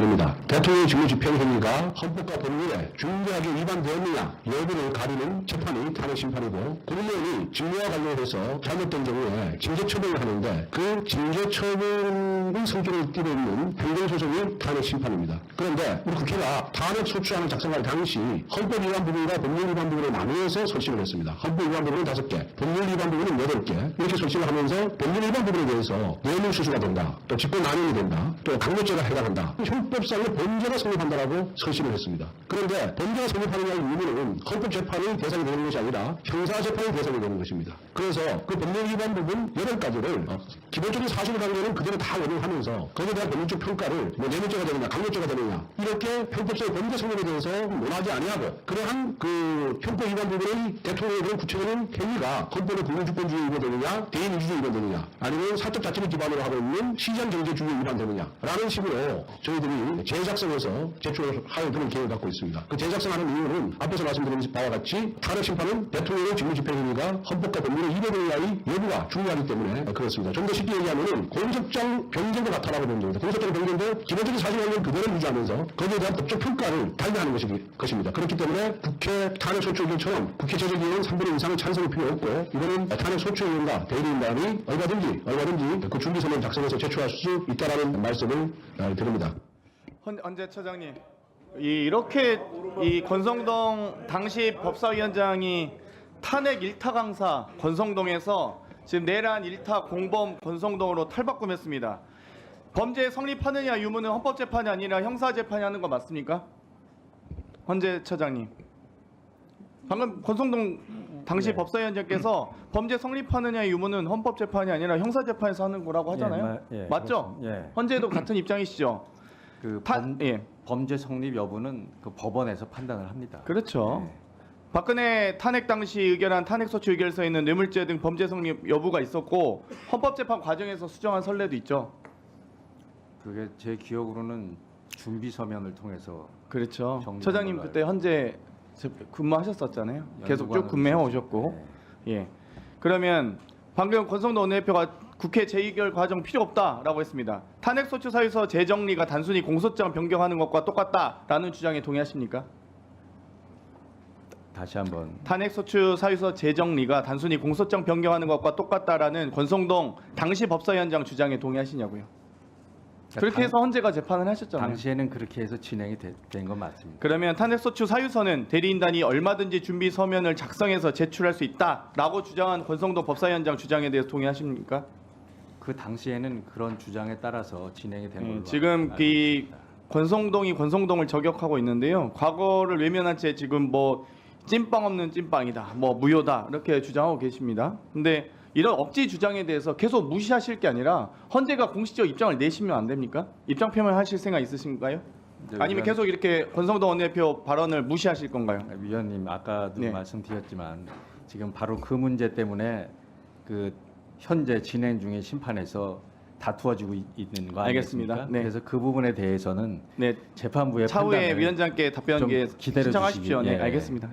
심판입니다. 대통령의 직무집행 행위가 헌법과 법률에 중대하게 위반되었느냐 여부를 가리는 재판이 탄핵 심판이고, 국무원이 직무와 관련해서 잘못된 경우에 징계 처분을 하는데 그 징계 처분의 성격을 띠는 행정소송이 탄핵 심판입니다. 그런데 우리 국회가 탄핵 소추안을 작성할 당시 헌법 위반 부분과 법률 위반 부분을 나누어서 설치를 했습니다. 헌법 위반 부분은 5개, 법률 위반 부분은 8개 이렇게 설치를 하면서 법률 위반 부분에 대해서 뇌물수수가 된다, 또 직권남용이 된다, 또 강요죄가 해당한다, 형법상의 범죄가 성립한다라고 설치를 했습니다. 그런데 범죄가 성립하느냐의 의무는 헌법재판의 대상이 되는 것이 아니라 형사재판의 대상이 되는 것입니다. 그래서 그 법률 위반 부분 8가지를 기본적인 사실 관계는 그대로 다 원용하면서 거기에 대한 법률적 평가를 뇌물죄가 되느냐 강요죄가 되느냐 이렇게 형법상의 범죄 성립에 대해서 논하지 아니하고, 그러한 그 형법 위반 부분의 대통령의 그런 구체적인 행위가 헌법의 국민주권주의 위반되느냐 대의민주주의 위반되느냐 아니면 사적 자치를 기반으로 하고 있는 시장경제주의 위반되느냐 라는 식으로 저희들이 제작성에서 제출할 그런 계획을 갖고 있습니다. 그 제작성하는 이유는 앞에서 말씀드린 바와 같이 탄핵 심판은 대통령의 직무집행 행위가 헌법과 법률의 위반이냐의 여부가 중요하기 때문에 그렇습니다. 좀 더 쉽게 얘기하면 공소장 변경도 같다라고 보는 겁니다. 공소장 변경도 기본적인 사실관계는 그대로 유지하면서 거기에 대한 법적 평가를 달리하는 것입니다. 그렇기 때문에 국회 탄핵 소추의견처럼 국회 제적의원 3분의 이상을 찬성이 필요 없고, 이거는 탄핵 소추의견과 대리인단이 얼마든지 그 준비서면 작성해서 제출할 수 있다라는 말씀을 드립니다. 헌재 처장님, 이렇게 이 권성동 당시 법사위원장이 탄핵 일타 강사 권성동에서 지금 내란 일타 공범 권성동으로 탈바꿈했습니다. 범죄 성립하느냐 유무는 헌법재판이 아니라 형사재판이 하는 거 맞습니까? 헌재 처장님, 방금 권성동 당시 법사위원장께서 범죄 성립하느냐의 유무는 헌법재판이 아니라 형사재판에서 하는 거라고 하잖아요. 맞죠? 헌재도 같은 입장이시죠? 범죄 성립 여부는 그 법원에서 판단을 합니다. 그렇죠. 박근혜 탄핵 당시 의결한 탄핵소추 의결서에 있는 뇌물죄 등 범죄 성립 여부가 있었고, 헌법재판 과정에서 수정한 선례도 있죠. 그게 제 기억으로는 준비 서면을 통해서. 그렇죠. 정리한 처장님 걸로 그때 헌재 근무하셨었잖아요. 계속 쭉 근무해 오셨고. 예. 그러면 방금 권성동 원내대표가 국회 재의결 과정 필요 없다라고 했습니다. 탄핵소추 사유서 재정리가 단순히 공소장 변경하는 것과 똑같다라는 주장에 동의하십니까? 다시 한번. 탄핵소추 사유서 재정리가 단순히 공소장 변경하는 것과 똑같다라는 권성동 당시 법사위원장 주장에 동의하시냐고요? 그렇게 해서 헌재가 재판을 하셨잖아요. 당시에는 그렇게 해서 진행이 된 건 맞습니다. 그러면 탄핵소추 사유서는 대리인단이 얼마든지 준비 서면을 작성해서 제출할 수 있다라고 주장한 권성동 법사위원장 주장에 대해서 동의하십니까? 그 당시에는 그런 주장에 따라서 진행이 된 걸로 지금 이 권성동이 권성동을 저격하고 있는데요. 과거를 외면한 채 지금 뭐 찐빵 없는 찐빵이다, 뭐 무효다 이렇게 주장하고 계십니다. 근데 이런 억지 주장에 대해서 계속 무시하실 게 아니라 헌재가 공식적 입장을 내시면 안 됩니까? 입장 표명하실 생각 있으신가요? 아니면 계속 이렇게 권성동 원내대표 발언을 무시하실 건가요? 위원님, 아까도 네. 말씀드렸지만 지금 바로 그 문제 때문에 그 현재 진행 중인 심판에서 다투어지고 있는 거 알겠습니다. 아니겠습니까? 네. 그래서 그 부분에 대해서는 네, 재판부의 차후에 판단을 위원장께 답변 좀 기다려 신청하십시오. 주시기, 네, 예. 알겠습니다.